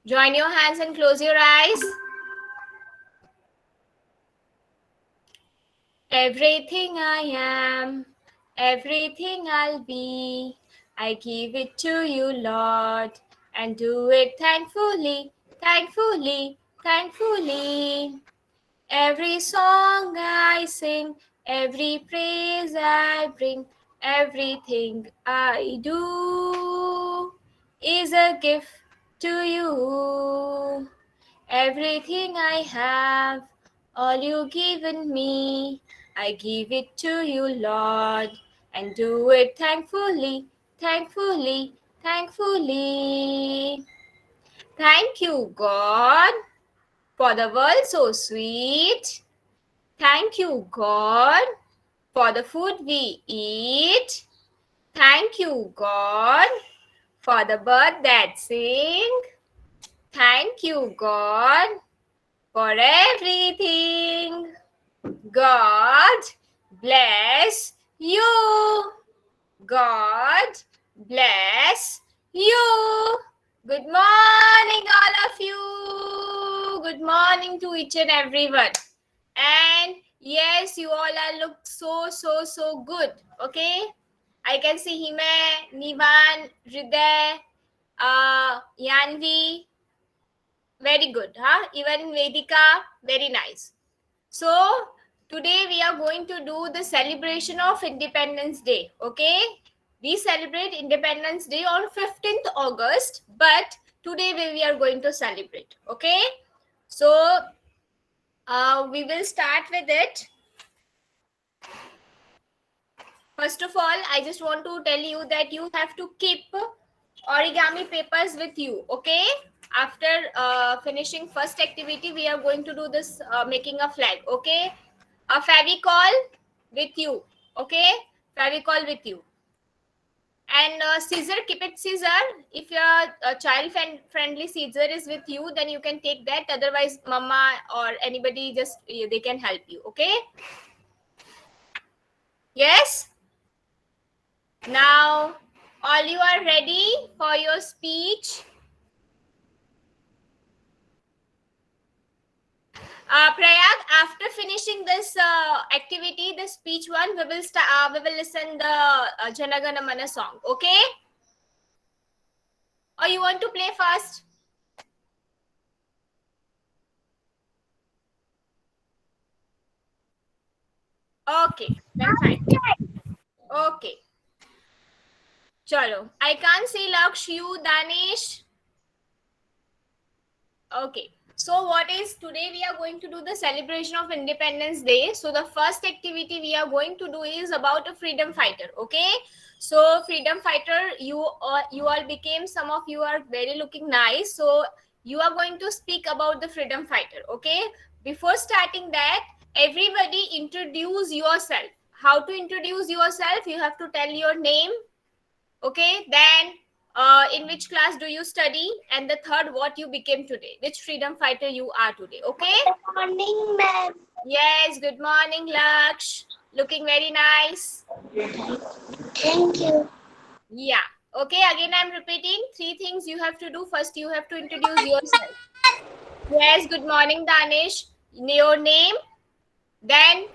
Join your hands and close your eyes. Everything I am, everything I'll be, I give it to you, Lord, and do it thankfully, thankfully, thankfully. Every song I sing, every praise I bring, everything I do is a gift to you. Everything I have, all you given me, I give it to you, Lord, and do it thankfully, thankfully, thankfully. Thank you, God, for the world so sweet. Thank you, God, for the food we eat. Thank you, God, for the bird that sing. Thank you, God, for everything. God bless you. God bless you. Good morning, all of you. Good morning to each and everyone. And yes, you all are look so good. Okay, I can see Hime, Nivan, Hriday, Yanvi. Very good, huh? Even Vedika, very nice. So today we are going to do the celebration of Independence Day. Okay, we celebrate Independence Day on 15th August, but today we are going to celebrate. Okay, so we will start with it. First of all, I just want to tell you that you have to keep origami papers with you. Okay, after finishing first activity, we are going to do this making a flag. Okay, a Favicol with you. Okay, Favicol with you. And scissor, keep it scissor. If your child friendly scissor is with you, then you can take that. Otherwise, mama or anybody just they can help you. Okay. Yes. Now, all you are ready for your speech. Prayag, after finishing this activity, the speech one, we will start. We will listen the Janagana Mana song. Okay? Or you want to play first? Okay, then fine. Okay. Chalo. I can't see Laksh, you, Danish. Okay. So what is today we are going to do the celebration of Independence Day. So the first activity we are going to do is about a freedom fighter. Okay. So freedom fighter, you all became, some of you are very looking nice. So you are going to speak about the freedom fighter. Okay. Before starting that, everybody introduce yourself. How to introduce yourself? You have to tell your name. Okay. Then in which class do you study, and the third, what you became today, which freedom fighter you are today. Okay. Good morning, ma'am. Yes, good morning, Laksh. Looking very nice. Thank you. Yeah. Okay, again I'm repeating three things you have to do. First, you have to introduce yourself. Yes, good morning, Danish. Your name, then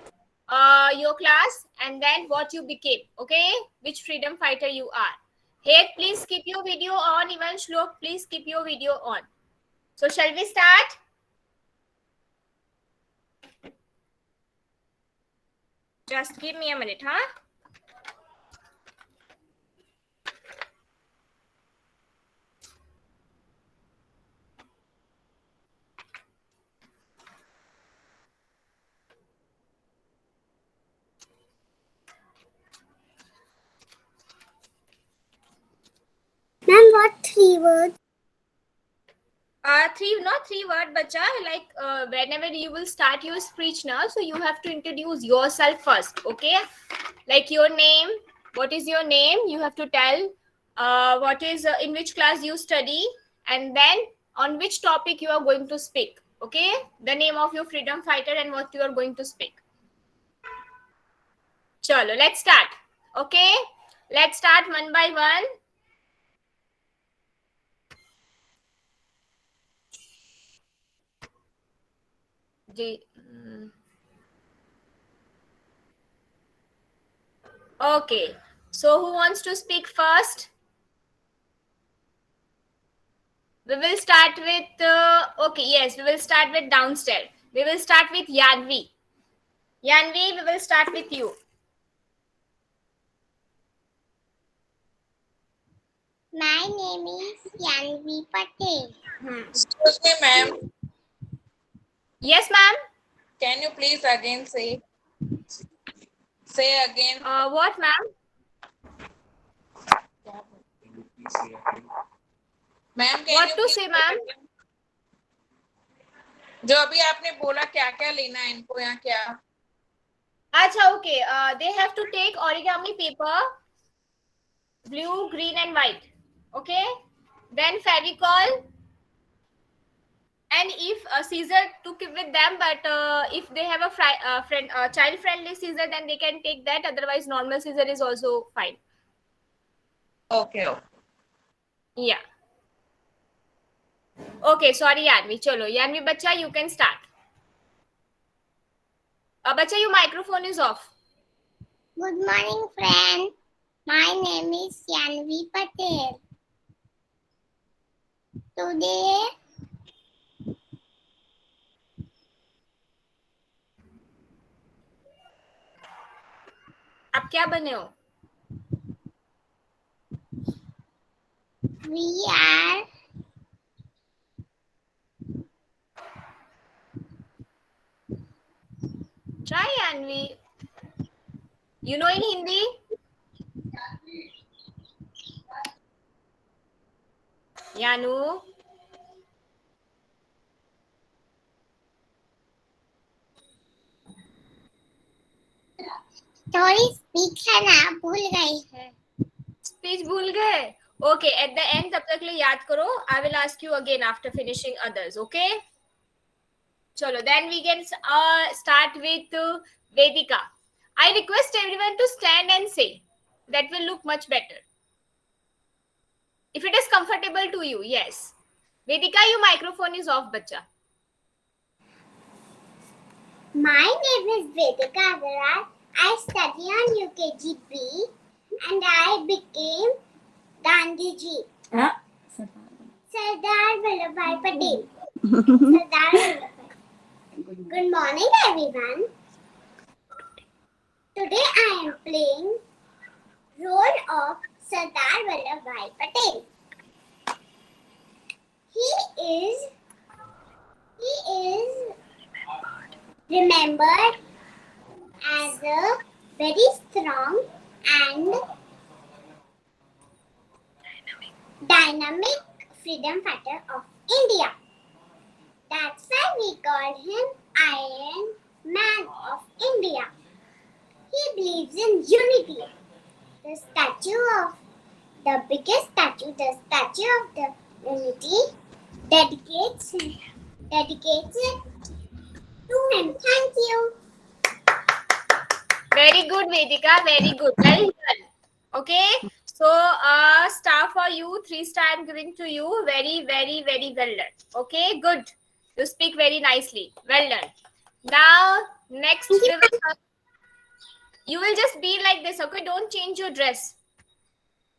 your class, and then what you became. Okay, which freedom fighter you are. Hey, please keep your video on. Even Shlok, please keep your video on. So shall we start? Just give me a minute, huh? Ma'am, what three words? Not three word, bacha. Like whenever you will start your speech now, so you have to introduce yourself first. Okay, like your name. What is your name? You have to tell. What is in which class you study, and then on which topic you are going to speak. Okay, the name of your freedom fighter and what you are going to speak. Chalo, let's start. Okay, let's start one by one. Okay. So who wants to speak first? We will start with, okay, yes, we will start with downstairs. We will start with Yanvi. Yanvi, we will start with you. My name is Yanvi Patel. Excuse me, ma'am. Yes, ma'am. Can you please again say again? What, ma'am? Ma'am What to say, ma'am? जो अभी आपने बोला क्या क्या लेना है इनको यहाँ क्या? Acha, okay. They have to take origami paper, blue, green, and white. Okay. Then Fevicol, and if a scissor to keep with them, but if they have a child-friendly scissor, then they can take that. Otherwise, normal scissor is also fine. Okay. Yeah. Okay. Sorry, Yanvi. Chalo, Yanvi, bacha, you can start. Bacha, your microphone is off. Good morning, friend. My name is Yanvi Patel. Today, आप क्या बने हो? we are Try, Yanvi. You know in Hindi? Yanu. थोड़ी speech है ना भूल गई है स्पीच भूल गए ओके एट द एंड तब तक के लिए याद करो I will ask you again after finishing others okay चलो then we can start with Vedika I request everyone to stand and say that will look much better if it is comfortable to you yes Vedika your microphone is off bacha My name is Vedika Agarwal. I study on UKG B and I became Gandhiji. Sardar Vallabhbhai Patel. Sardar Vallabhbhai. Good morning, everyone. Today I am playing role of Sardar Vallabhbhai Patel. He is remembered as a very strong and dynamic freedom fighter of India. That's why we called him Iron Man of India. He believes in unity. The biggest statue, the Statue of the Unity, dedicates it to him. Thank you. very good Vedika very good well done okay so star for you 3-star I'm giving to you very very very well done okay good you speak very nicely well done now next we will, you will just be like this okay don't change your dress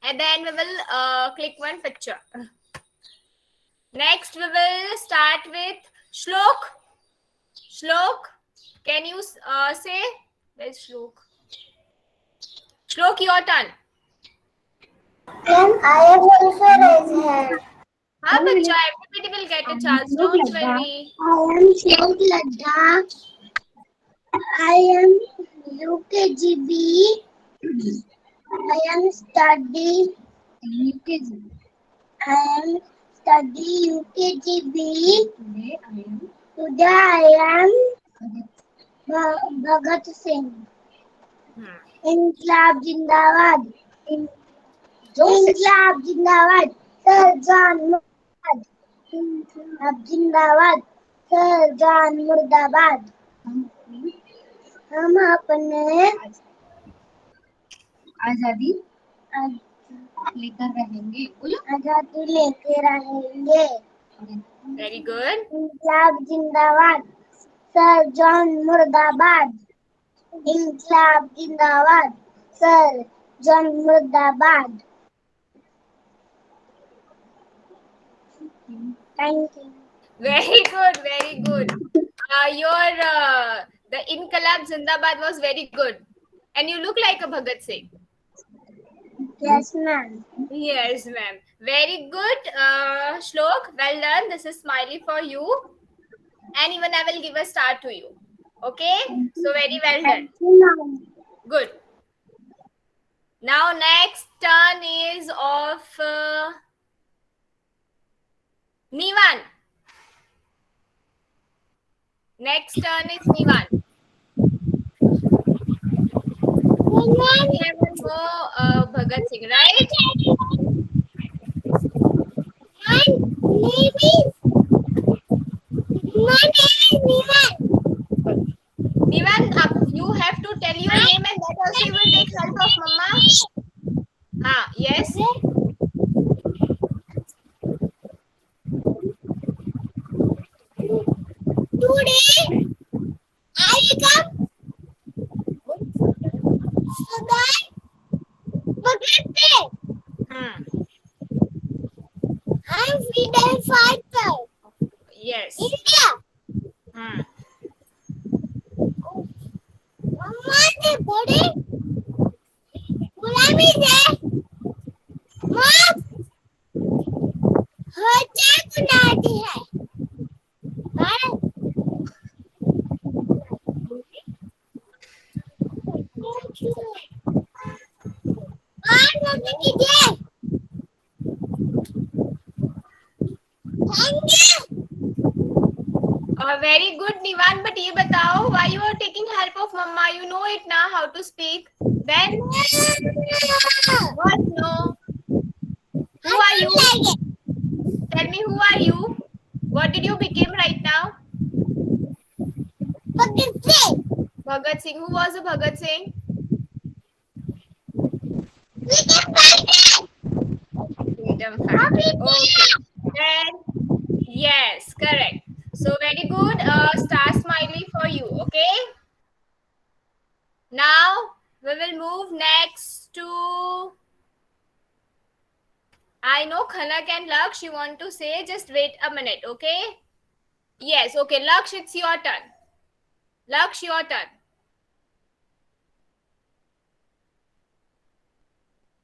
and then we will click one picture next we will start with Shlok can you say where's Shlok your turn Then I have also raised hand. हाँ बच्चा everybody will get a chance don't worry I am Shlok Ladha. I am UKGB. I am study UKG. I am study UKGB. Today I am Bhagat Singh. Inqilab Jindabad. Inqilab Jindabad. Sir John Murdabad. Inqilab Jindabad. Sir John Murdabad. हम अपने आजादी लेकर रहेंगे बोलो आजादी लेके रहेंगे very good इंकलाब जिंदाबाद Sir John Murdabad. Inkılap Zindabad. Sir John Murdabad. Thank you. Very good, very good. The Inqilab Zindabad was very good. And you look like a Bhagat Singh. Yes, ma'am. Yes, ma'am. Very good, Shlok. Well done. This is smiley for you. And even I will give a star to you. Okay? So very well done. Thank you, ma'am. Good. Now next turn is of Nivan. Next turn is Nivan. We have one more Bhagat Singh, right? Nivan, you have to tell your name and that also you will take help of Mama. Yes. Today, I come so that Bhagat Singh. I'm freedom fighter. Yes. India. Mama ने बड़े गुलामी से माँ हत्या बनाती है Very good, Nivan. But ये बताओ, why you are taking help of Mama? You know it now how to speak. Then what? No. Who are you? Tell me, who are you? What did you become right now? Bhagat Singh. Bhagat Singh. Who was a Bhagat Singh? Freedom fighter. Freedom fighter. Okay. Then yes, correct. So very good. Star smiley for you. Okay. Now we will move next to. I know Khanak and Laksh, you want to say, just wait a minute, okay? Yes, okay. Laksh, it's your turn. Laksh, your turn.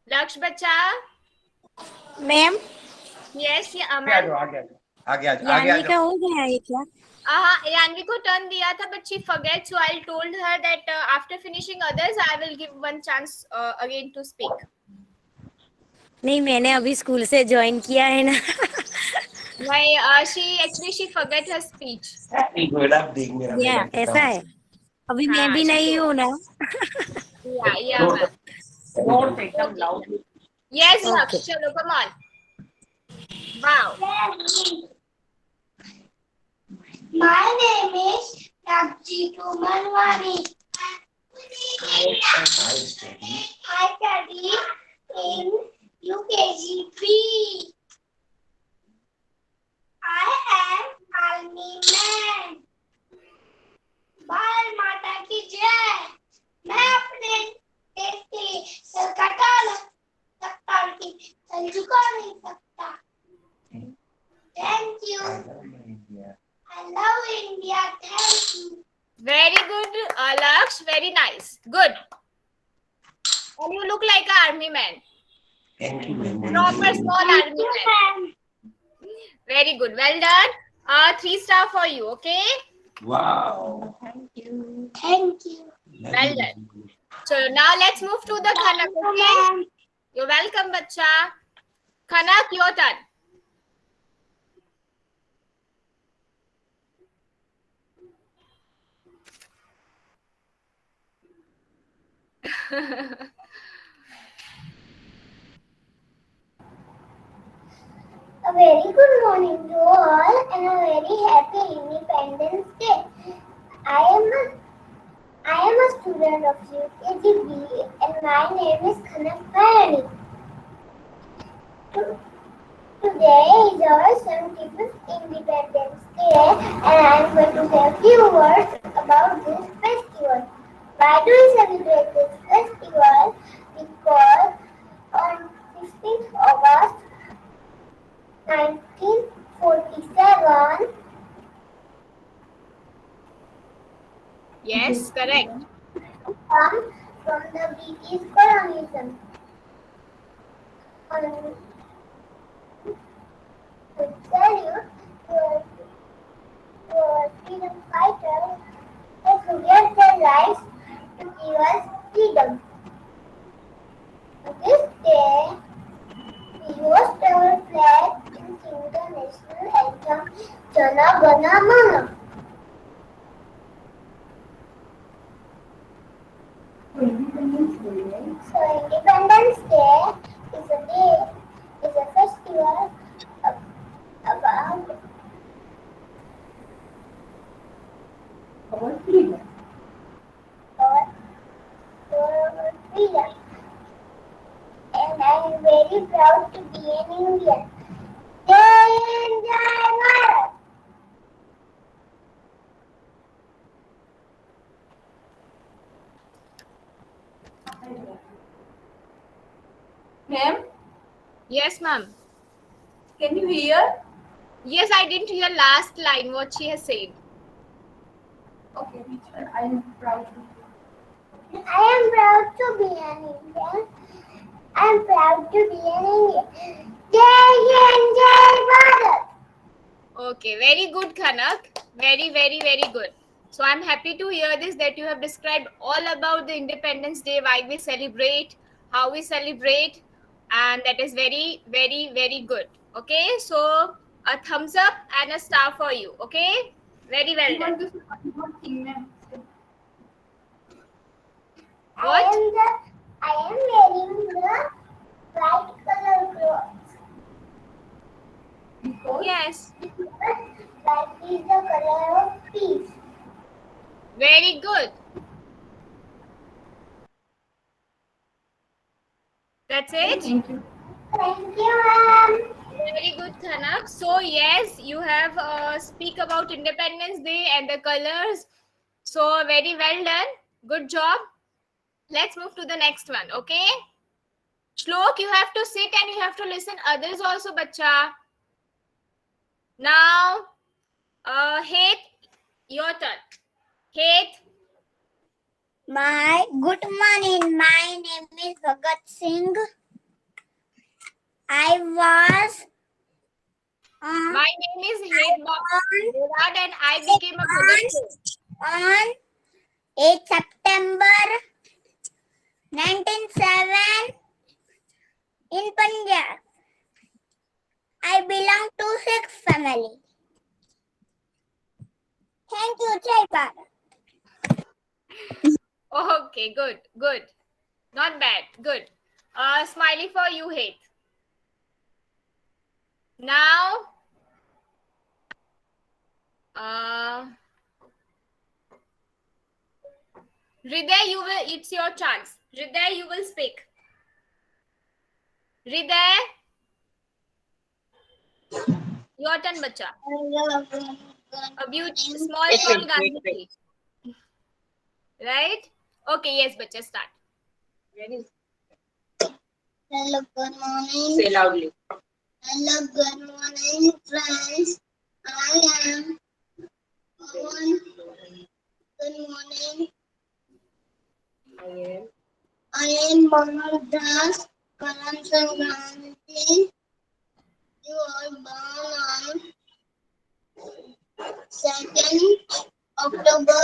Laksh, bacha. Ma'am Yes, yeah, ma'am. यानी का हो गया है क्या? Yanvi को turn दिया था, but she forgets. So I told her that after finishing others, I will give one chance again to speak. नहीं, मैंने अभी स्कूल से ज्वाइन किया है ना. She forget her speech. या ऐसा है. अभी मैं भी नहीं हूँ ना. Yeah, ma'am. Yes, Laksh, chalo, come on. Wow. My name is Rakjitu Manwani. I study in UKG 3. I am army man. बाल माता की जय. मैं अपने देश के सर कटा सकता लेकिन सर झुका नहीं सकता. Thank you. I love India. Thank you. Very good, Laksh. Very nice. Good. And you look like an army man. Thank you, ma'am. Proper small army man. Very good. Well done. 3 star for you. Okay. Wow. Thank you. Well done. So now let's move to the Khanak. Okay. You're welcome, bacha. Khanak, your turn. A very good morning to all and a very happy Independence Day. I am a student of UKG B and my name is Khanak Bharani. Today is our 75th Independence Day and I am going to say a few words about this festival. Why do we celebrate this festival? Because on 16th August 1947, Yes, correct. come from the British colonialism. To tell you, your freedom fighters have given their lives to give us freedom. On this day, we hoist our flag and sing the national anthem, Jana Gana Mana. So Independence Day is a festival about Our freedom. our freedom. And I am very proud to be an Indian. Jai Hind, Jai Bharat. Ma'am, Yes, ma'am. can you hear? Yes, I didn't hear last line what she has said. Okay, which one? I am proud to. I am proud to be an Indian. I am proud to be an Indian. Jai Hind, Jai Bharat. Okay, very good, Khanak. Very, very, very good. So I'm happy to hear this that you have described all about the Independence Day, why we celebrate, how we celebrate, and that is very, very, very good. Okay, so a thumbs up and a star for you. Okay, very well I done. want to say one more thing, ma'am. What? I am wearing the white color clothes. Because Yes, White is the color of peace. very good. That's it. thank you. Thank you, ma'am. Very good, Khanak. So yes, you have speak about Independence Day and the colors. So very well done. Good job. Let's move to the next one. Okay. Shlok, you have to sit and you have to listen others also, bacha. Now, Heth, your turn. Heth, Good morning. My name is Bhagat Singh. I was my name is Heth Bhagat and I became a Bhagat Singh. on 8 September 1907 in Punjab. I belong to Sikh family. Thank you, Jai Bharat. Okay, good, good. Not bad, good. Smiley for you, Heth. Now, Hriday, it's your chance. Hriday, you will speak. Hriday, your turn, bacha. A beautiful small Wait, song, wait, Gandhi. Right? Okay, yes, bacha, start. Hello, good morning. Say loudly. Hello, good morning, friends. I am Pawan. Good morning. I am Mohammad Das Kalam Sankranti. You are born on 2nd October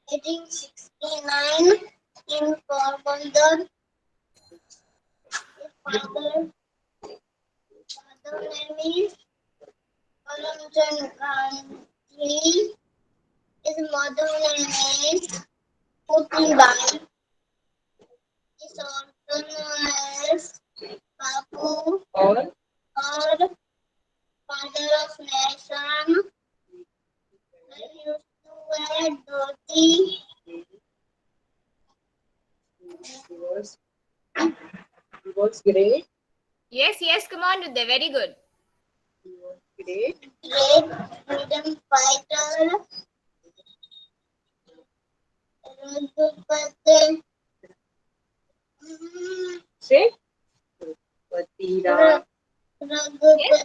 1869 in Porbandar. His father name is Kalamchand Gandhi. His mother name is Putlibai. Is also known as Bapu Or or Father of Nation. I used to wear dhoti. he was great. Yes, yes, come on, Hriday, very good. Great. Great freedom fighter. Say. Patira. Yes,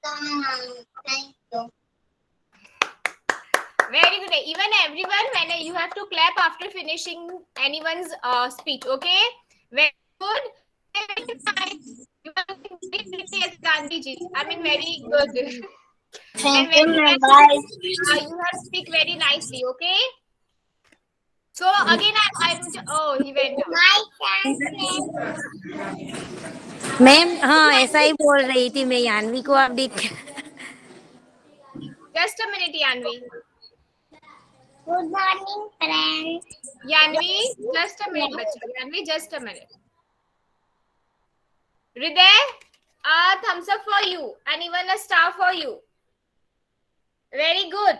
come on. Very good. Even everyone, when you have to clap after finishing anyone's speech. Okay. Very good. Very nice. You are doing very pretty as Gandhi ji. I mean, very good. And Thank you, very my nice. boy. You have speak very nicely. Okay. So again, I'm. Oh, he went out. My chance. Ma'am हाँ ऐसा ही बोल रही थी मैं यान्वी को update Just a minute, Yanvi. Good morning, friends. Yanvi, just a minute, bacha. Yanvi, just a minute. Hriday, thumbs up for you, and even a star for you. Very good.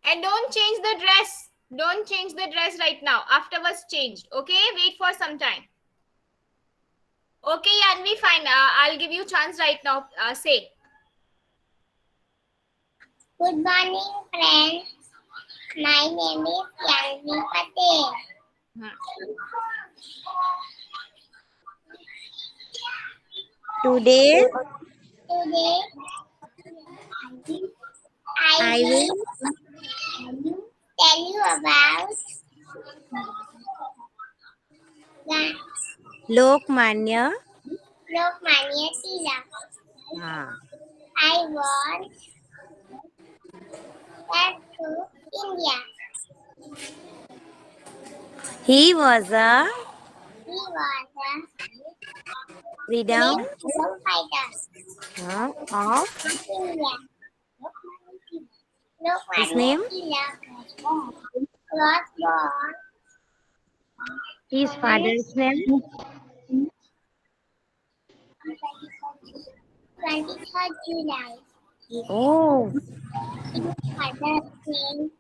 And don't change the dress. Don't change the dress right now. Afterwards, changed. Okay, wait for some time. Okay, Yanvi, fine. I'll give you chance right now. Say. Good morning, friends. My name is Yanvi Patel. Today Today, I I will tell you about Lokmanya Lokmanya Tilak. हाँ I was back to India. he was a He was a freedom freedom fighter of of India. his Lokmanya name Tilak was born his father's name 23rd July. oh His father's name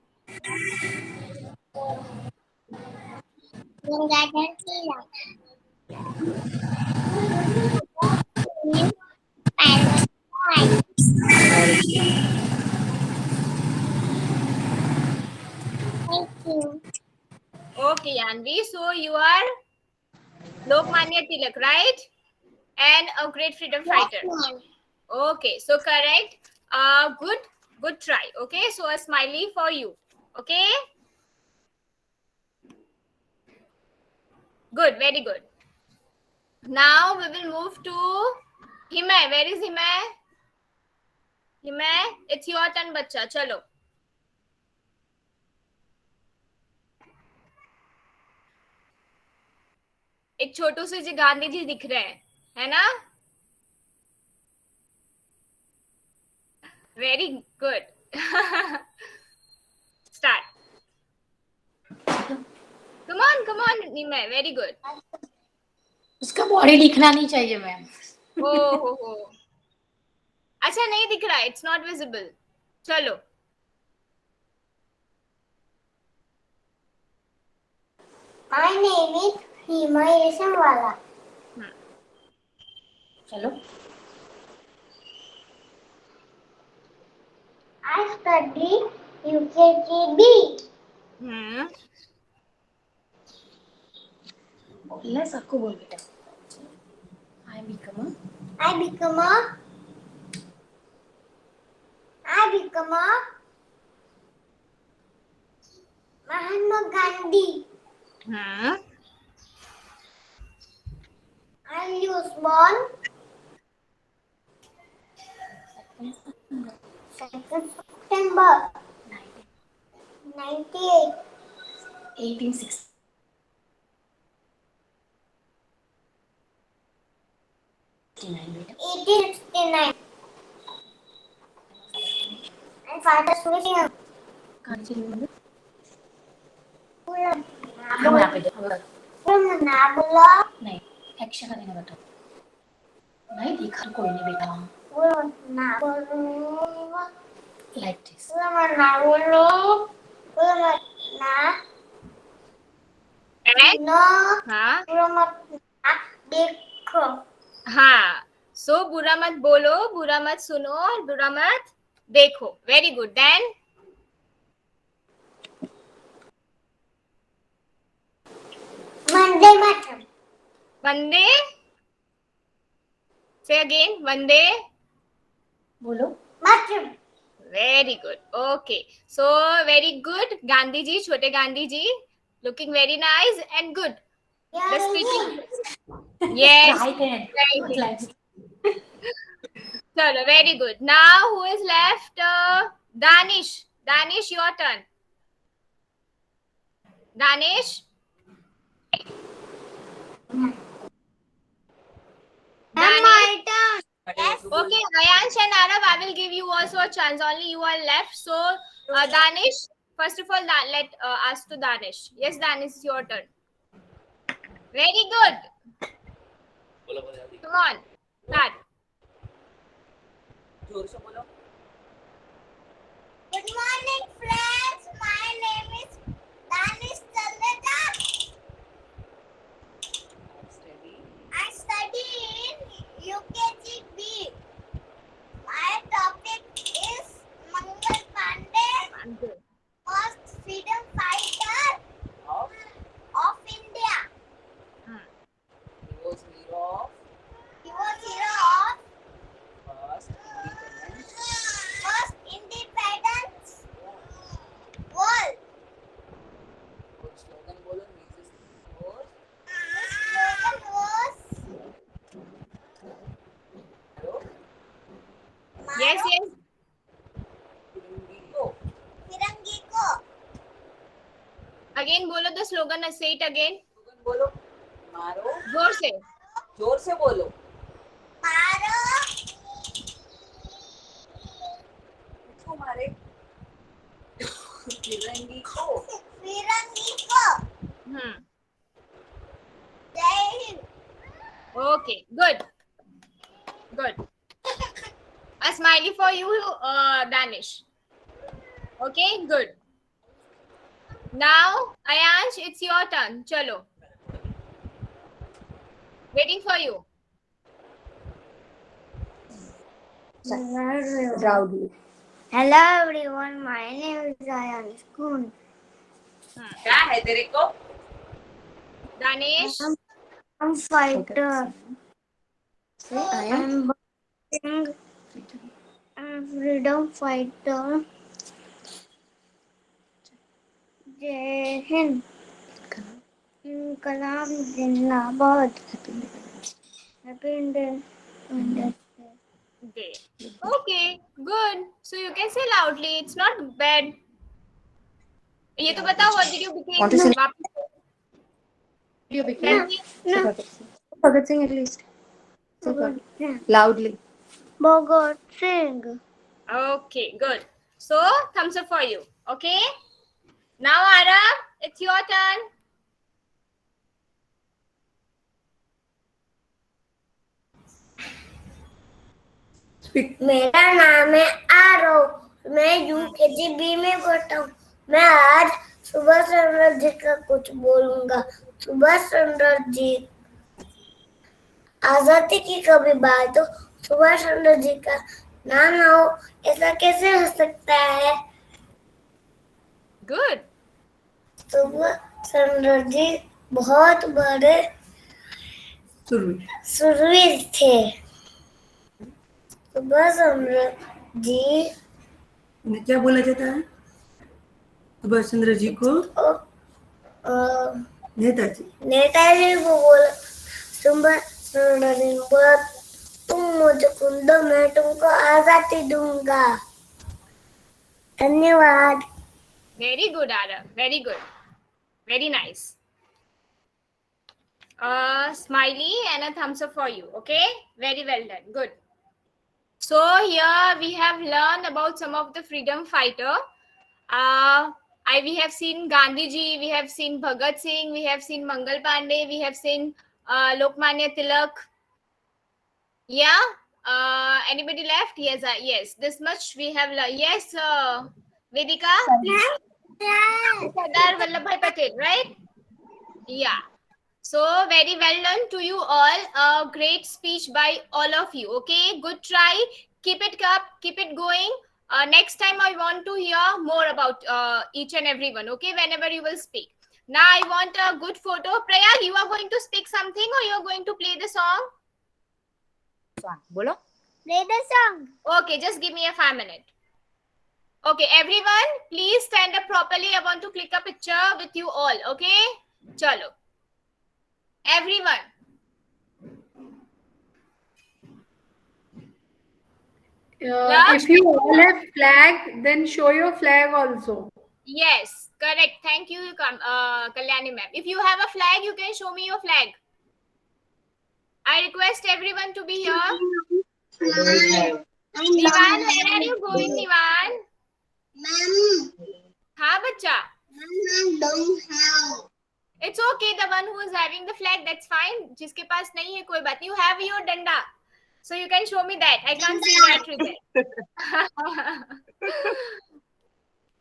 Gangadhar Tilak. Name Parvati. Thank you. Okay, Yanvi. So you are Lokmanya Tilak, right? And a great freedom fighter. Ma'am. Okay, so correct. Good try. Okay, so a smiley for you. Okay. Good, very good. Now we will move to Himay. Where is Himay? Himay, it's your turn, bacha. Chalo. एक छोटू से जी गांधी जी दिख रहे हैं, है ना? Very good. Start. Come on, Himay. Very good. उसका body दिखना नहीं चाहिए मैम हो अच्छा नहीं दिख रहा है इट्स नॉट विजिबल चलो My name is Himay Samwala. चलो I study UKGB. बोलना है सबको बोल बेटा I become a Mahatma Gandhi. I was born 2nd September 98. 1860 बेटा 1869. And Father Surya. कहाँ चली गई Pulam हम यहाँ पे देखो Nabula. नहीं एक्शन करेंगे बेटा नहीं देखा तो कोई नहीं बेटा Pulam Nabula. Like this Pulam Nabula. Pulam Na. and No, हाँ बुरा मत देखो. हाँ. So बुरा मत बोलो, बुरा मत सुनो और बुरा मत देखो. Very good. Then Vande Mataram. Vande. Say again. Vande. बोलो. Mataram. Very good. Okay. So very good. Gandhi ji, Chote Gandhi ji, looking very nice and good. The speaking. Yes. Right hand. Right. Good like. Chalo, very good. Now who is left? Danish. Danish, your turn. Danish. Danish. My turn. Okay, Ayansh and Arab, I will give you also a chance. Only you are left. So, Danish, first of all, let ask to Danish. Yes, Danish, it's your turn. Very good. Come on, start. Good morning, friends. My name is Danish Chaleta. I study in UKG B. My topic is Mangal Pandey, first freedom fighter of India. He was hero He was hero of of first independence world. slogan बोलो Jesus was His slogan was hero Yes, Maro yes. Firangi ko. Again, bolo the slogan. Say it again. slogan बोलो मारो Zor se. जोर से बोलो Maro किसको मारे फिरंगी को Firangi ko. Jai Hind. Okay, good. Good. A smiley for you, Danish. Okay, good. Now, Ayansh, it's your turn. Chalo. Waiting for you. Proudly. Hello everyone, my name is Ayansh Kun. क्या है तेरे को Danish. I'm fighter. I am I'm freedom fighter. Jai Hind. Kalam Zindabad. Happy Independence Day. Day. Okay, good. So you can say loudly. It's not bad. ये तो बताओ, what did you become? Want to sing? वापस you tell became me. No. Bhagat Singh at least. Loudly. Bhagat Singh. Okay, good. So thumbs up for you. Okay. Now Arab, it's your turn. मेरा नाम है आरव. मैं UKG B में पढ़ता हूँ. मैं आज सुभाष चंद्र जी का कुछ बोलूंगा. सुभाष चंद्र जी आजादी की कभी बात हो, सुभाष चंद्र जी का नाम ना हो, ऐसा कैसे हो सकता है? Good. सुभाष चंद्र जी बहुत बड़े शूरवीर थे. सुभाष चंद्र जी उन्हें क्या बोला जाता है? सुभाष चंद्र जी को नेताजी को बोला, सुभाष चंद्र जी को बोला, तुम मुझे खून दो, मैं तुमको आजादी दूंगा. धन्यवाद. Very good, Arab. Very good. Very nice. Smiley and a thumbs up for you. Okay. Very well done. Good. So here we have learned about some of the freedom fighter. We have seen Gandhi ji, we have seen Bhagat Singh, we have seen Mangal Pandey, we have seen Lokmanya Tilak. Yeah. Anybody left? Yes. Yes. This much we have learned. Yes. Vedika. Sardar Vallabhbhai Patel, right? Yeah. So very well done to you all. A great speech by all of you. Okay, good try. Keep it up. Keep it going. Next time I want to hear more about each and everyone. Okay, whenever you will speak. Now I want a good photo. Prayag, you are going to speak something or you are going to play the song? बोलो. Play the song. Okay, just give me a 5 minute. Okay, everyone, please stand up properly. I want to click a picture with you all. Okay, chalo. Everyone. If you all have flag, then show your flag also. Yes, correct. Thank you, Kalyani ma'am. If you have a flag, you can show me your flag. I request everyone to be here. Nivan, where are you going, Nivan? Mom, हाँ बच्चा. Mama don't have. It's okay. The one who is having the flag, that's fine. जिसके पास नहीं है कोई बात नहीं. You have your डंडा, so you can show me that. I can't see that with it.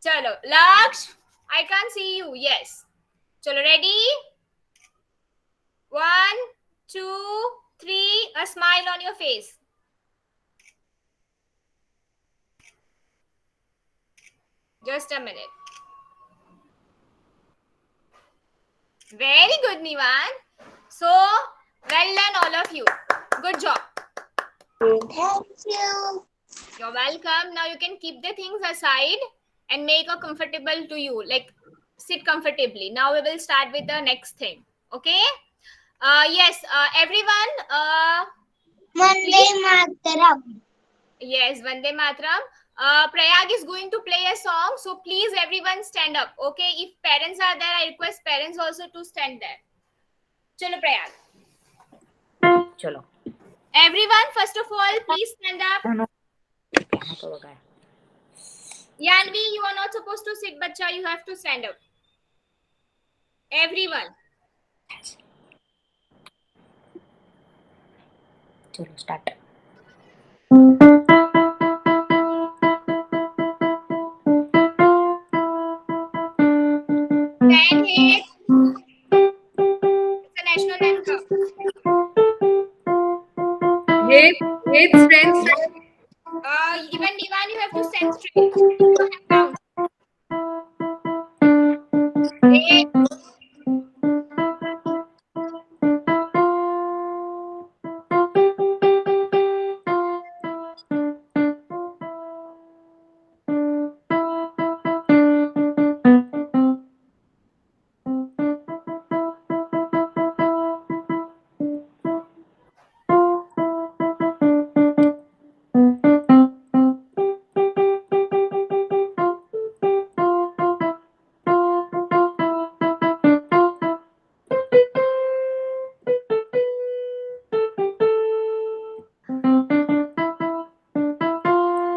चलो, Laksh, I can't see you. Yes. चलो, ready? 1, 2, 3. A smile on your face. Just a minute. Very good, Nivan. So, well done, all of you. Good job. Thank you. You're welcome. Now you can keep the things aside and make a comfortable to you. Like, sit comfortably. Now we will start with the next thing. Okay? Yes, everyone. Vande Mataram. Yes, Vande Mataram. Prayag is going to play a song. So please, everyone stand up. Okay? If parents are there, I request parents also to stand there. Chalo, Prayag. चलो. Everyone, first of all, please stand up. Yanvi, you are not supposed to sit, bacha. You have to stand up. Everyone. चलो start. Stand here. It's a national anthem. Hey, friends. Even Nivan, you have to stand straight. You have count. Eight.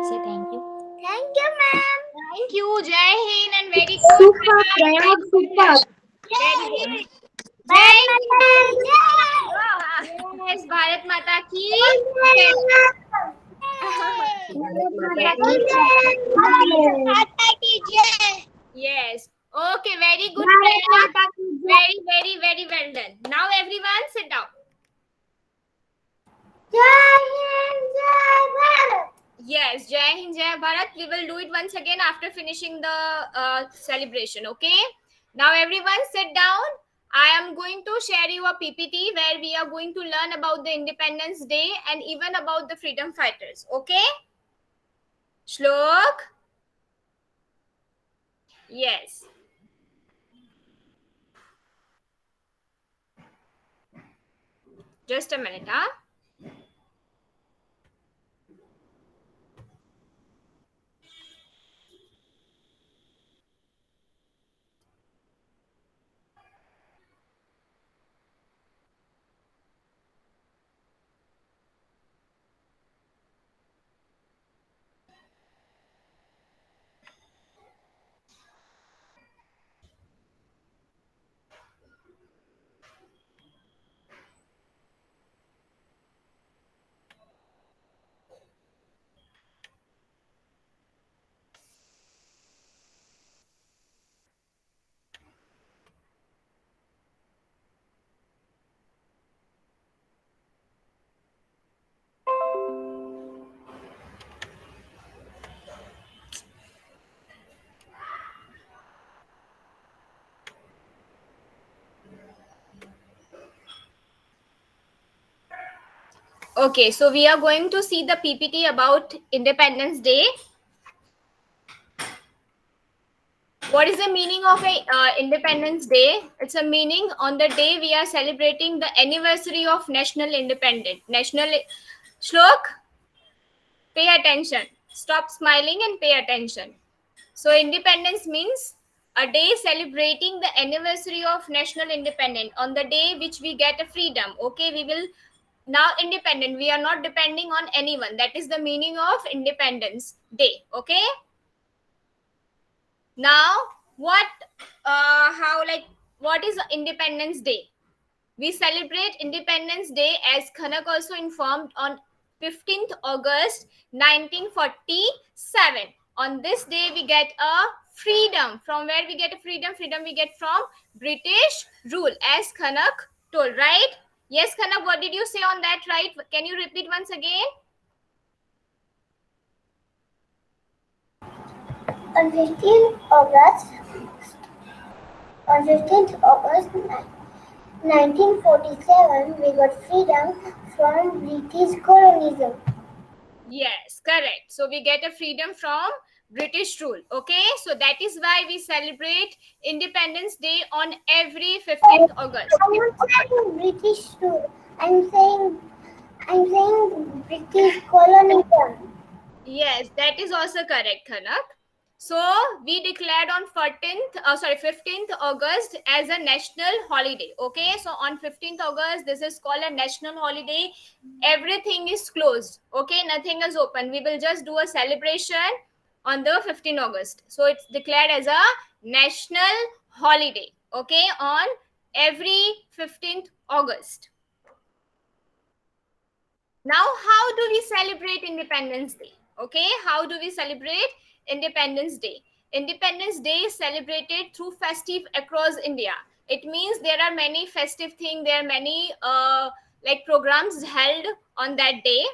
Say thank you. Thank you, ma'am. Thank you. Jai Hind and very good. Prayag, super. Very good. Jai Jai Hind. Hind. Yes, Bharat Mata ki. Yes. Okay, very good. Prayag. Very, very, very well done. Now everyone sit down. Yes, Jai Hind, Jai Bharat. We will do it once again after finishing the celebration. Okay. Now everyone sit down. I am going to share you a PPT where we are going to learn about the Independence Day and even about the freedom fighters. Okay. Shlok. Yes. Just a minute, huh? Okay, so we are going to see the PPT about Independence Day. What is the meaning of a Independence Day? It's a meaning on the day we are celebrating the anniversary of national independence. Shlok, pay attention. Stop smiling and pay attention. So independence means a day celebrating the anniversary of national independence, on the day which we get a freedom. Okay, we will now independent. We are not depending on anyone. That is the meaning of Independence Day. Okay. Now, what is Independence Day? We celebrate Independence Day, as Khanak also informed, on 15th August 1947. On this day, we get a freedom. From where we get a freedom? Freedom we get from British rule, as Khanak told, right? Yes, Khanak, what did you say on that, right? Can you repeat once again? On 15th August 1947, we got freedom from British colonialism. Yes, correct. So we get a freedom from British rule. Okay, so that is why we celebrate Independence Day on every 15th August. I'm not saying British rule. I'm saying British colonialism. Yes, that is also correct, Khanak. So we declared on 15th August as a national holiday. Okay, so on 15th August, this is called a national holiday. Everything is closed. Okay, nothing is open. We will just do a celebration on the 15th August. So it's declared as a national holiday. Okay, on every 15th August. Now, how do we celebrate Independence Day? Okay, how do we celebrate Independence Day? Independence Day is celebrated through festive across India. It means there are many festive things, there are many programs held on that day.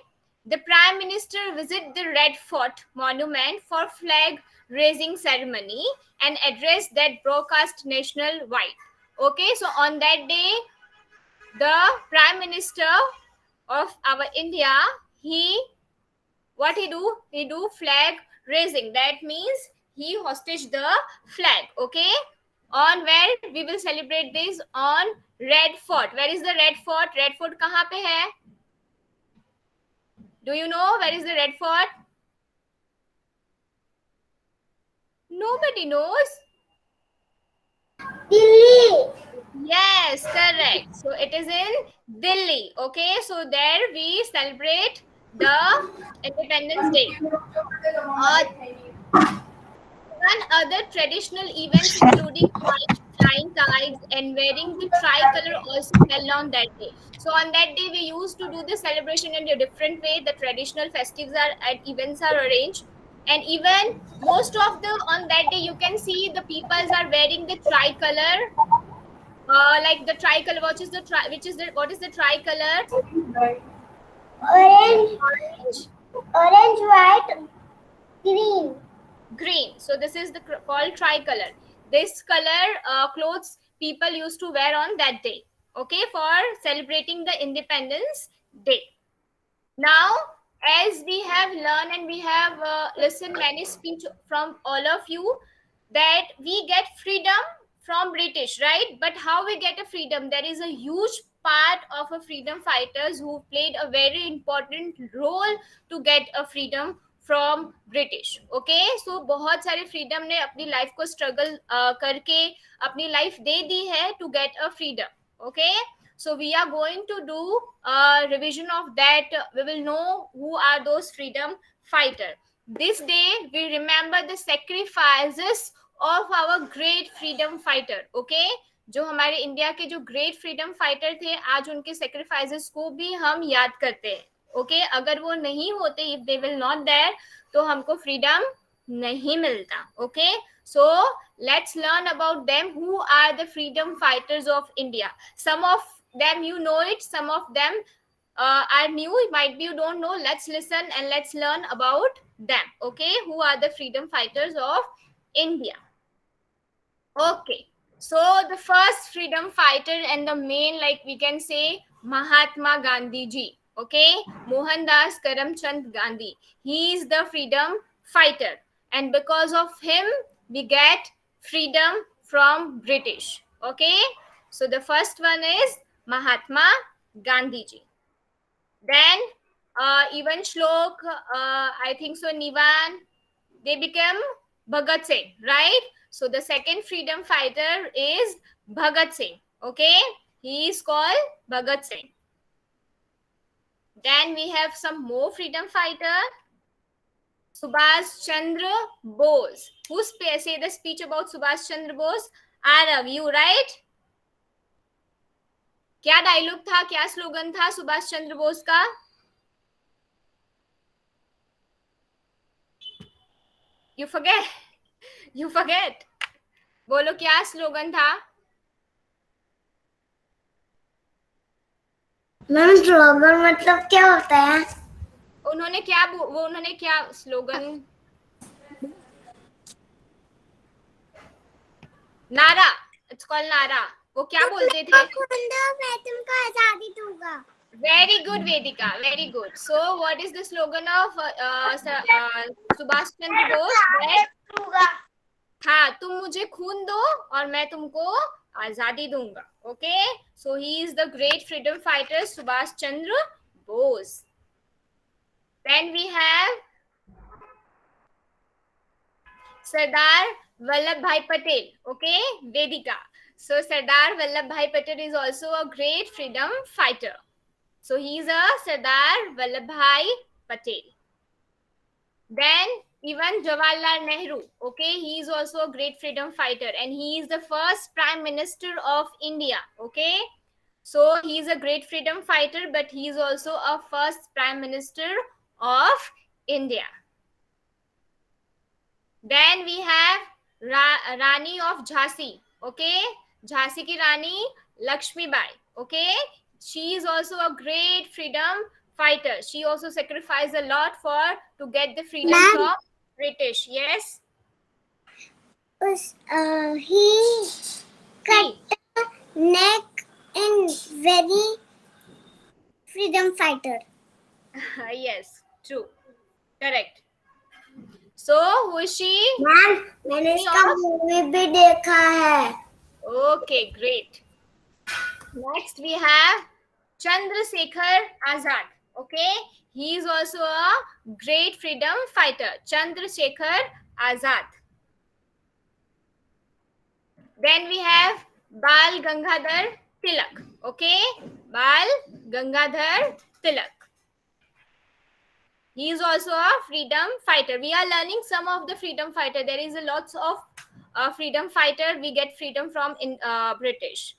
The Prime Minister visit the Red Fort Monument for flag raising ceremony and address that broadcast nationwide. Okay, so on that day, the Prime Minister of our India, he do flag raising. That means he hostage the flag. Okay, on where we will celebrate this on Red Fort. Where is the Red Fort? Red Fort kahan pe hai? Do you know where is the Red Fort? Nobody knows. Delhi. Yes, correct. So it is in Delhi. Okay, so there we celebrate the Independence Day. One other traditional events including flying kites and wearing the tricolor also held on that day. So on that day we used to do the celebration in a different way. The traditional festives and events are arranged, and even most of the on that day you can see the peoples are wearing the tricolor. Like the tricolor, what is the tricolor? Orange, white, Green. So this is the called tricolor. This color clothes people used to wear on that day. Okay, for celebrating the Independence Day. Now, as we have learned and we have listened many speech from all of you, that we get freedom from British, right? But how we get a freedom? There is a huge part of a freedom fighters who played a very important role to get a freedom from British. Okay, so बहुत सारे freedom ने अपनी life को struggle करके अपनी life दे दी है to get a freedom. Okay, so we are going to do a revision of that. We will know who are those freedom fighters. This day we remember the sacrifices of our great freedom fighter. Okay, जो हमारे India के जो great freedom fighter थे, आज उनके sacrifices को भी हम याद करते हैं. Okay, अगर वो नहीं होते, if they will not there, तो हमको freedom नहीं मिलता. Okay, so let's learn about them. Who are the freedom fighters of India? Some of them you know it, some of them are new, might be you don't know. Let's listen and let's learn about them. Okay, who are the freedom fighters of India? Okay, so the first freedom fighter and the main, like we can say, Mahatma Gandhi ji. Okay, Mohandas Karamchand Gandhi. He is the freedom fighter, and because of him, we get freedom from British. Okay, so the first one is Mahatma Gandhi ji. Then even Shlok, I think so, Nivan, they became Bhagat Singh, right? So the second freedom fighter is Bhagat Singh. Okay, he is called Bhagat Singh. Then we have some more freedom fighter. Subhash Chandra Bose. Who say the speech about Subhash Chandra Bose? Arav, you, right? क्या dialogue था, क्या slogan था सुभाष चंद्र बोस का? You forget. You forget. बोलो क्या slogan था? Ma'am slogan मतलब क्या होता है? उन्होंने क्या स्लोगन, नारा, इट्स कॉल्ड नारा. वो क्या बोलते थे? मैं तुमको आजादी दूंगा. Very good, Vedika. Very good. So, what is the slogan of Subhash Chandra Bose? हाँ, तुम मुझे खून दो और मैं तुमको आजादी दूंगा. Okay. So, he is the great freedom fighter Subhash Chandra Bose. Then we have Sardar Vallabhbhai Patel. Okay, Vedika. So, Sardar Vallabhbhai Patel is also a great freedom fighter. So, he is a Sardar Vallabhbhai Patel. Then, even Jawaharlal Nehru. Okay, he is also a great freedom fighter and he is the first Prime Minister of India. Okay, so he is a great freedom fighter, but he is also a first Prime Minister of India. Then we have Rani of Jhansi. Okay, Jhansi ki Rani Lakshmi Bai. Okay, she is also a great freedom fighter. She also sacrificed a lot to get the freedom from British. Yes. He cut the neck in very freedom fighter. Yes, true, correct. So who is she? Ma'am मैंने इसका movie भी देखा है. Okay, great. Next we have Chandrasekhar Azad. Okay, he is also a great freedom fighter. Chandrasekhar Azad. Then we have Bal Gangadhar Tilak. Okay, Bal Gangadhar Tilak. He is also a freedom fighter. We are learning some of the freedom fighter. There is a lots of freedom fighter. We get freedom from British.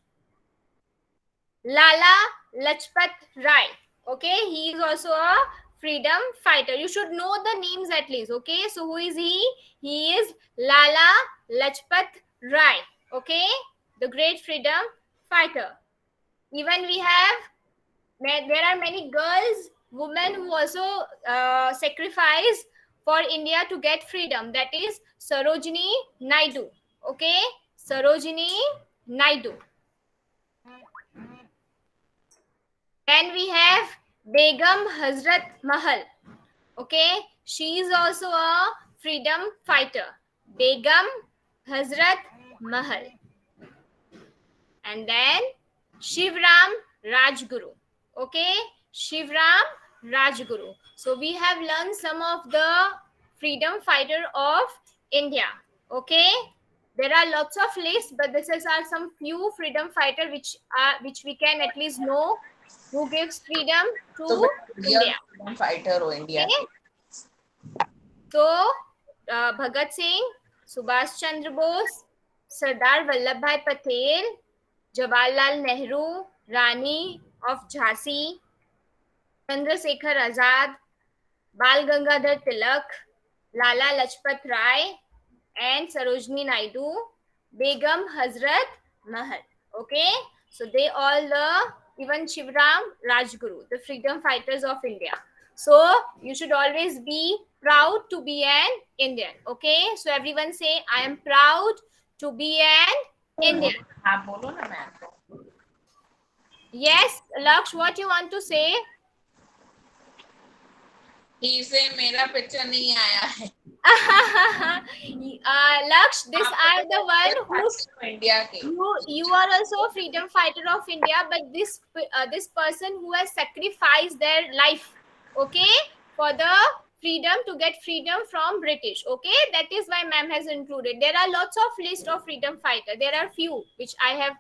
Lala Lajpat Rai. Okay, he is also a freedom fighter. You should know the names at least. Okay, so who is he? He is Lala Lajpat Rai. Okay, the great freedom fighter. Even we have, there are many girls, women who also sacrifice for India to get freedom. That is Sarojini Naidu. Okay, Sarojini Naidu. Then we have Begum Hazrat Mahal. Okay, she is also a freedom fighter. Begum Hazrat Mahal. And then Shivram Rajguru. Okay, Shivram Rajguru. So we have learned some of the freedom fighter of India. Okay, there are lots of lists, but this is some few freedom fighter which we can at least know who gives freedom to India. Freedom fighter of India. Okay? So Bhagat Singh, Subhash Chandra Bose, Sardar Vallabhbhai Patel, Jawaharlal Nehru, Rani of Jhansi, Chandrasekhar Azad, Bal Gangadhar Tilak, Lala Lajpat Rai, and Sarojini Naidu, Begum Hazrat Mahal. Okay, so they all even Shivram Rajguru, the freedom fighters of India. So you should always be proud to be an Indian. Okay, so everyone say, I am proud to be an Indian. हाँ बोलो ना ma'am. Yes, Laksh, what you want to say? ही से मेरा picture नहीं आया है। Laksh, these are the one who India के। you are also a freedom fighter of India, but this person who has sacrificed their life, okay, for the freedom, to get freedom from British, okay, that is why ma'am has included. There are lots of list of freedom fighter. There are few which I have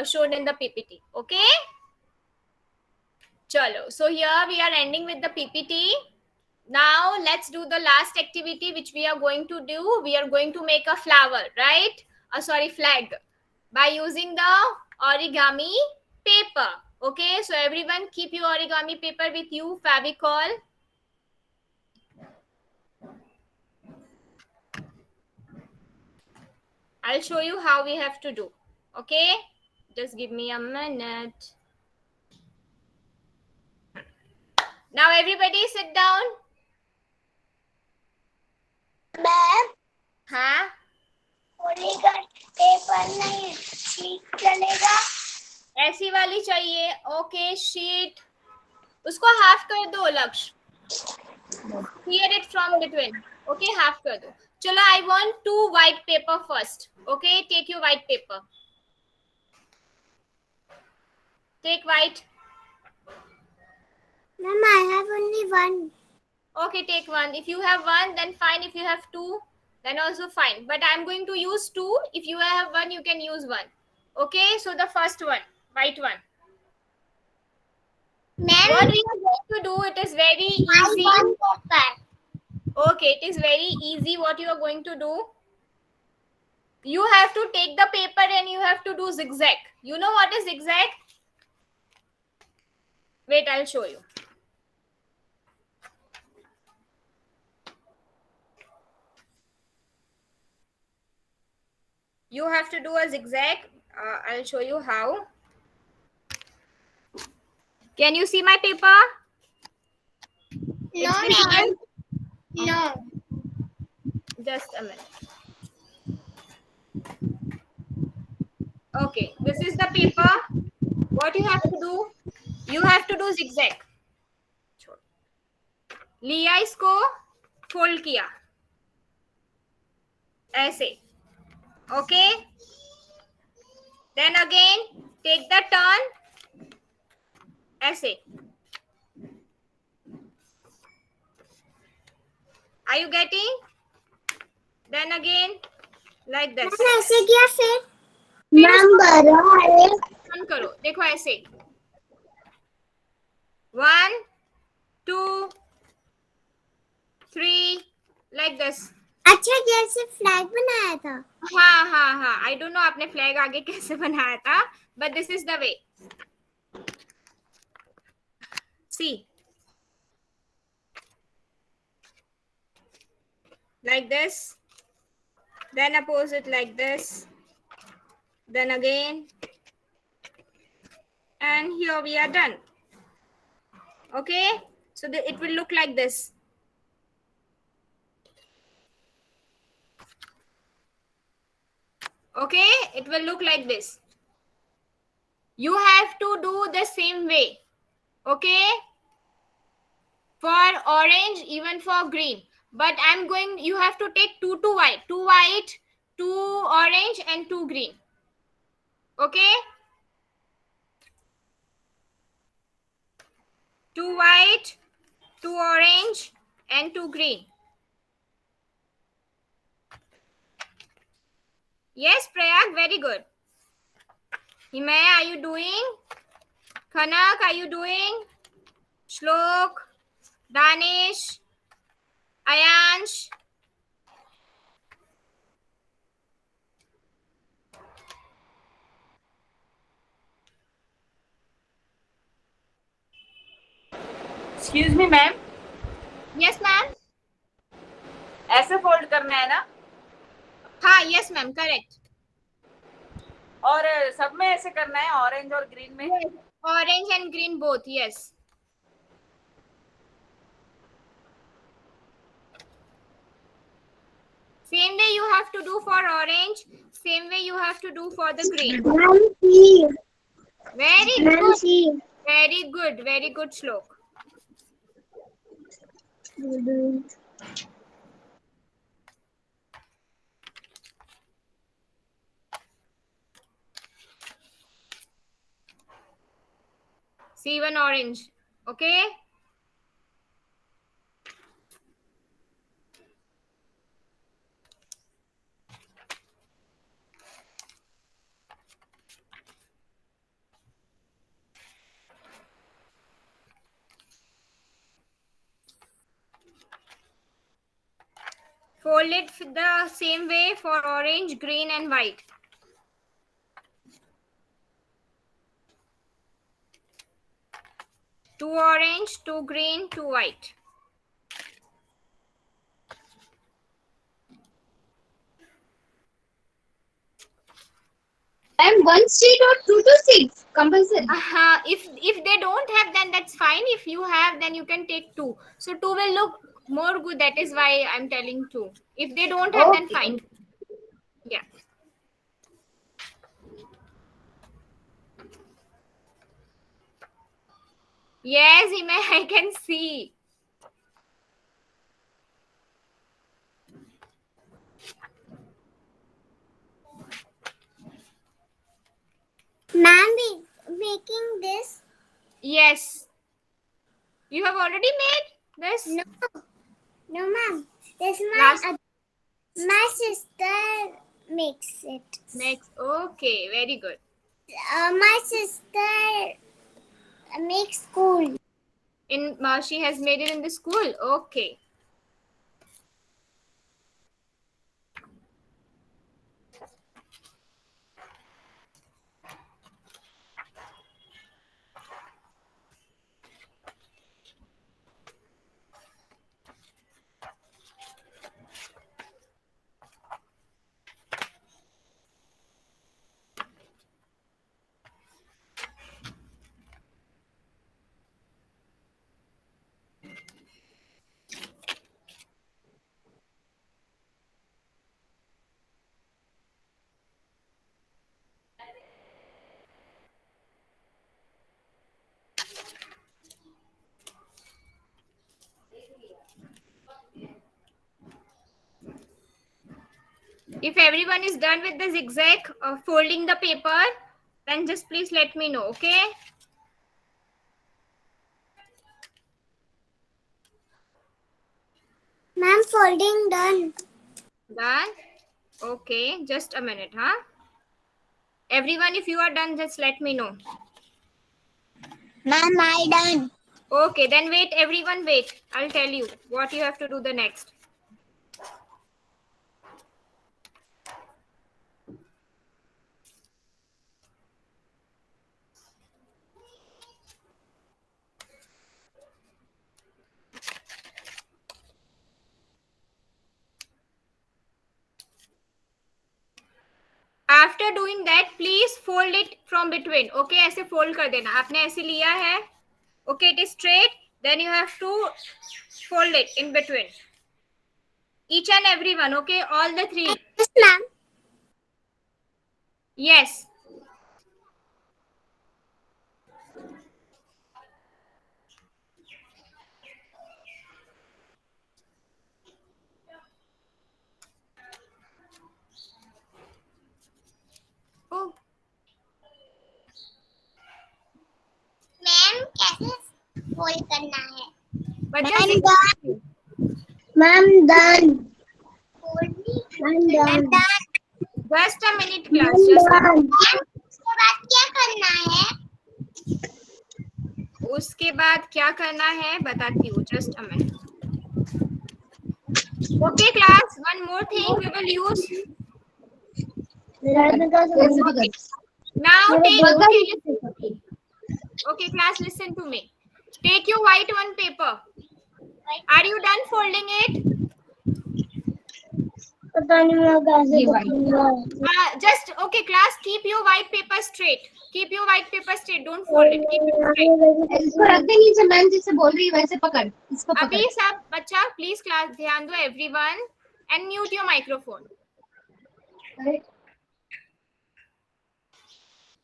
shown in the PPT, okay. Chalo, so here we are ending with the PPT. Now let's do the last activity which we are going to do. We are going to make a flower, right? Flag, by using the origami paper. Okay, so everyone keep your origami paper with you, Fabicol. I'll show you how we have to do. Okay, just give me a minute. Now everybody sit down. Ma'am हाँ, paper नहीं, sheet चलेगा? ऐसी वाली चाहिए. Okay, sheet उसको half कर दो लक्ष्य. Clear it from between. Okay, half कर दो. चलो, I want 2 white paper first. Okay, take your white paper. Take white. Ma'am, I have only one. Okay, take 1. If you have 1, then fine. If you have 2, then also fine. But I'm going to use 2. If you have 1, you can use 1. Okay, so the first one, white one. Ma'am, What we are going to do, it is very easy. one paper. Okay, it is very easy. What you are going to do, you have to take the paper and you have to do zigzag. You know what is zigzag? Wait, I'll show you. You have to do a zigzag. I'll show you how. Can you see my paper? No, It's visible? No. Just a minute. Okay, this is the paper. What you have to do? You have to do zigzag. लिया इसको, fold किया ऐसे. Okay. Then again take the turn ऐसे. Are you getting? Then again like this. ऐसे किया फिर? Number turn करो, देखो ऐसे. 1 2 3 like this. अच्छा, जैसे फ्लैग बनाया था. हाँ हाँ हाँ, आई डोंट नो आपने फ्लैग आगे कैसे बनाया था, but this is the way. See, like this, then oppose it like this, then again, and here we are done. Okay, so it will look like this. Okay, it will look like this. You have to do the same way. Okay, for orange, even for green. But you have to take 2 white, 2 orange and 2 green. Okay, 2 white, 2 orange and 2 green. Yes, Prayag, very good. Himaya, are you doing? Khanak, are you doing? Shlok, Danish, Ayansh. Excuse me ma'am, Yes, ma'am. ऐसे fold करना है ना? हाँ, yes, ma'am, correct. और सब में ऐसे करना है, ऑरेंज और ग्रीन में? Yes. Orange and green both, yes. Same way you have to do for orange, same way you have to do for the green. Very good. Very good, Shlok. C1 orange. Okay. Fold it the same way for orange, green and white. Two orange, two green, two white. And 1 sheet or 2 to 6 compulsory. If they don't have, then that's fine. If you have, then you can take 2. So 2 will look more good. That is why I'm telling 2. If they don't have, then fine. Yeah. Yes, Ime, I can see. Ma'am, we making this? Yes. You have already made this? No, ma'am. This Last- my sister makes it. Next. Okay, very good. My sister makes school. She has made it in the school. Okay. If everyone is done with the zigzag folding the paper, then just please let me know, okay? Ma'am, folding done. Done? Okay, just a minute, huh? Everyone, if you are done, just let me know. Ma'am, I done. Okay, then wait, everyone wait. I'll tell you what you have to do the next. After doing that, please fold it from between. Okay, ऐसे fold कर देना. आपने ऐसे लिया है. Okay, it is straight. Then you have to fold it in between. Each and every one. Okay, all the 3. Yes, ma'am. Yes. Oh. Ma'am कैसे fold करना है? बच्चा ma'am done. Ma'am done. just a minute class. Just a minute. उसके बाद क्या करना है? उसके बाद क्या करना है बताती हूँ. Just a minute. Okay, class. One more thing we will use. Now take. Okay, class. Listen to me. Take your white one paper. Are you done folding it? Just okay, class. Keep your white paper straight. Keep your white paper straight. Don't fold it. Keep it straight. इसको रख दे नीचे. Ma'am जैसे बोल रही है वैसे पकड़. इसको पकड़. अभी सब बच्चा प्लीज क्लास ध्यान दो everyone and mute your microphone.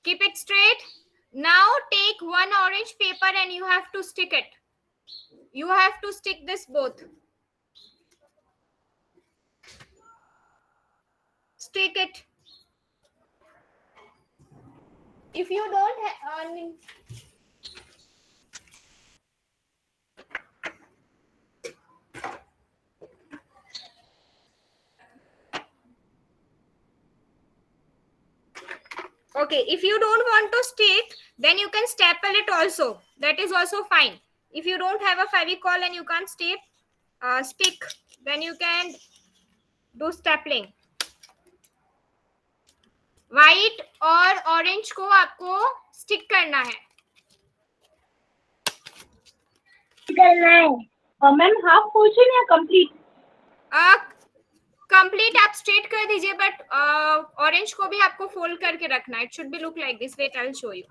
Keep it straight. Now take one orange paper and you have to stick it. You have to stick this both. Stick it. If you don't have, okay, if you don't want to stick, then you can staple it also. That is also fine. If you don't have a Fevicol and you can't stick, then you can do stapling. White और orange को आपको stick करना है. करना है ma'am half portion या complete? Complete आप straight कर दीजिए, बट ऑरेंज को भी आपको फोल्ड करके रखना है. It should be look like this. Wait, I will show you.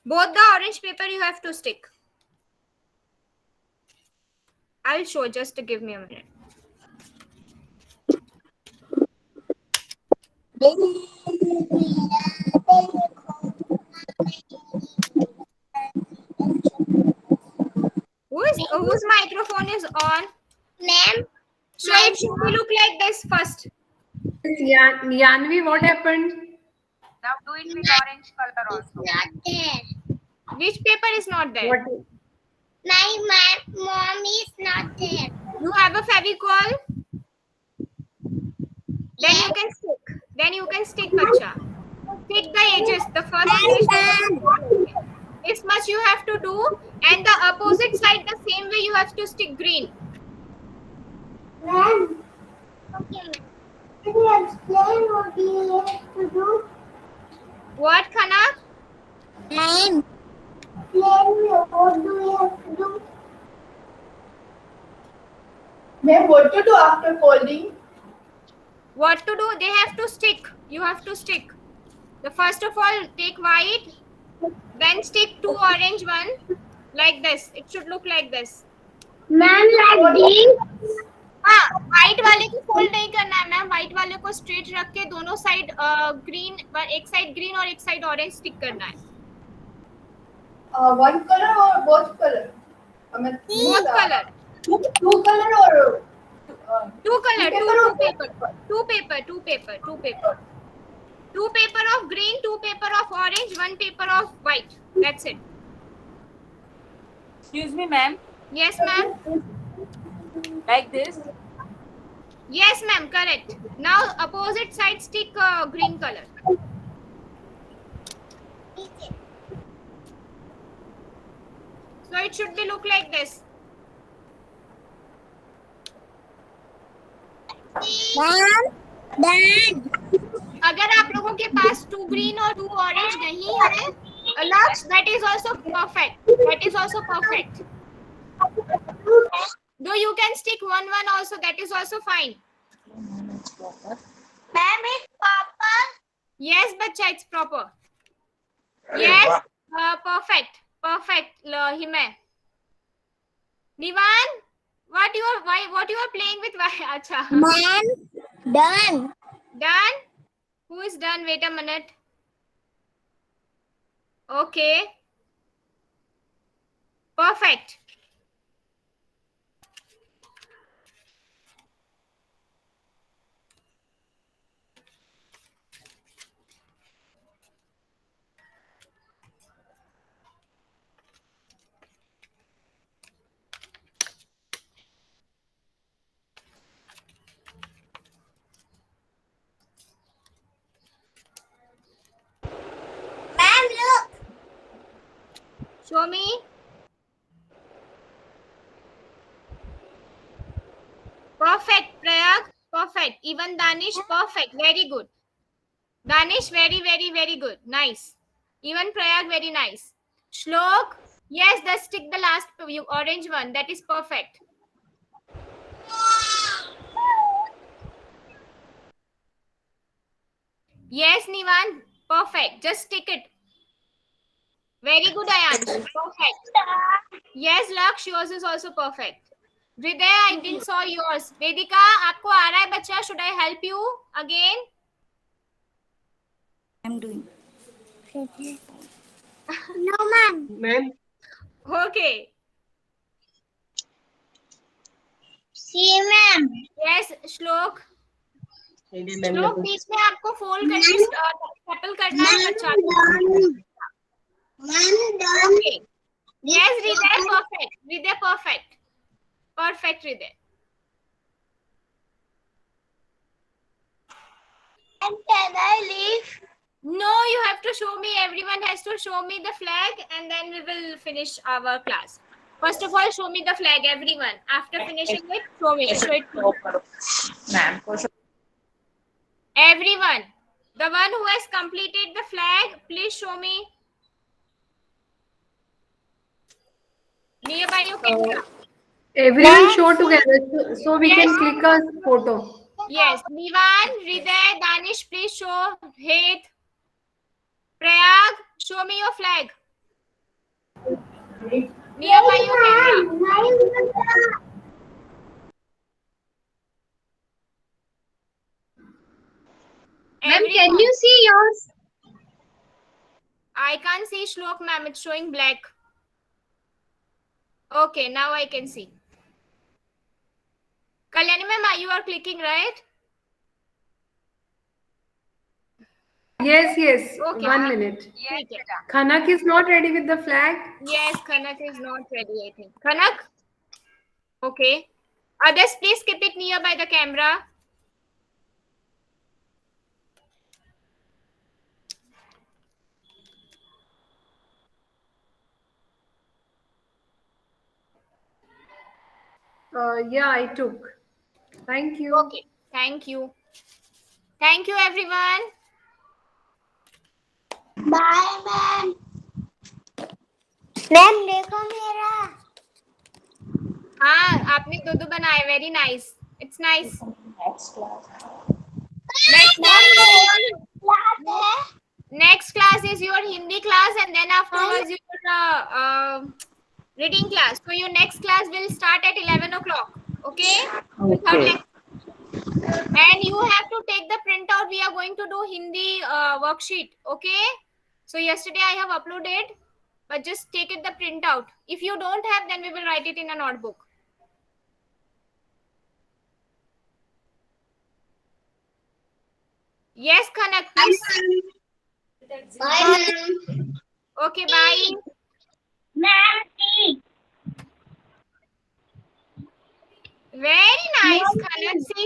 Both the orange paper you have to stick. I'll show, just give me a minute. Whose microphone is on? Ma'am So it should be look like this first. Yanvi, what happened? Now do it with orange color also. not there. Which paper is not there? What? My mom is not there. You have a Fevicol? Then you can stick. Then you can stick, bacha. Stick the edges. The first edge. This much you have to do, and the opposite side the same way you have to stick green. Ma'am, okay. Can you explain what we have to do? What, Khana? Ma'am, explain me what do we have to do? Ma'am, what to do after folding? What to do? They have to stick. You have to stick. The first of all, take white, then stick two orange one like this. It should look like this. Ma'am, like this? हाँ, white वाले को fold नहीं करना है ma'am. White वाले को straight रख के दोनों साइड ग्रीन, एक साइड ग्रीन और एक साइड ऑरेंज स्टिक करना है. One color or both color? I mean, Both color. Two color or Two color. Two paper. Two paper. Two paper of green, two paper of orange, one paper of white. That's it. excuse me, ma'am. Yes, ma'am. Like this. Yes, ma'am. Correct. Now opposite side stick green color. So it should be look like this. Ma'am, done. अगर आप लोगों के पास two green और two orange नहीं है, Lux, that is also perfect. Though you can stick one also, that is also fine. Ma'am, it's proper. Yes, bacha, it's proper. Yes, perfect. Hime. Nivan, what you are playing with? Acha. Ma'am, done. Done? Who is done? Wait a minute. Okay. Perfect. Ma'am, look. Show me. Perfect, Prayag. Perfect. Even Danish, perfect. Very good. Danish, very, very, very good. Nice. Even Prayag, very nice. Shlok, yes, the stick the last orange one. That is perfect. Yes, Nivan, perfect. Just stick it. Very good, Ayan. Perfect. Yes, Laksh, yours is also perfect. Hriday, I didn't saw yours. Vedika, आपको आ रहा है बच्चा? Should I help you again? I'm doing. No, ma'am. Ma'am Okay. See, ma'am. Yes, श्लोक. Ma'am ने श्लोक बीच में आपको fold करके स्टेपल करना है. अच्छा. Okay. Yes, Hriday, perfect. Hriday, perfect. Perfect, Hriday. And can I leave? No, you have to show me. Everyone has to show me the flag, and then we will finish our class. First of all, show me the flag, everyone. After finishing it, show me. Show it to me. Ma'am को Everyone. The one who has completed the flag, please show me. Nearby your camera. Everyone show together so we can Yes. click a photo. Yes. Nivan, Hriday, Danish, please show. Hate. Prayag, show me your flag. Nearby your camera. Ma'am, can you see yours? I can't see Shlok, ma'am. It's showing black. Okay, now I can see. Kalyani, ma'am, you are clicking, right? Yes, yes. Okay. 1 minute. ठीक है. Khanak is not ready with the flag. Yes, Kanak is not ready, I think. Kanak? Okay. Others, please keep it nearby the camera. Yeah, I took. Thank you. Okay. Thank you. Thank you, everyone. Bye, ma'am. Ma'am, देखो मेरा. हाँ, आपने दो बनाए. Very nice. It's nice. Next class Next class is your Hindi class, and then afterwards your reading class. So your next class will start at 11 o'clock. Okay? Without lecture. And you have to take the printout. We are going to do Hindi worksheet. Okay? So yesterday I have uploaded, but just take it the printout. If you don't have, then we will write it in a notebook. Yes, Kanak, please. Bye, ma'am. Okay, bye. Ma'am, Very nice, Kanak. See.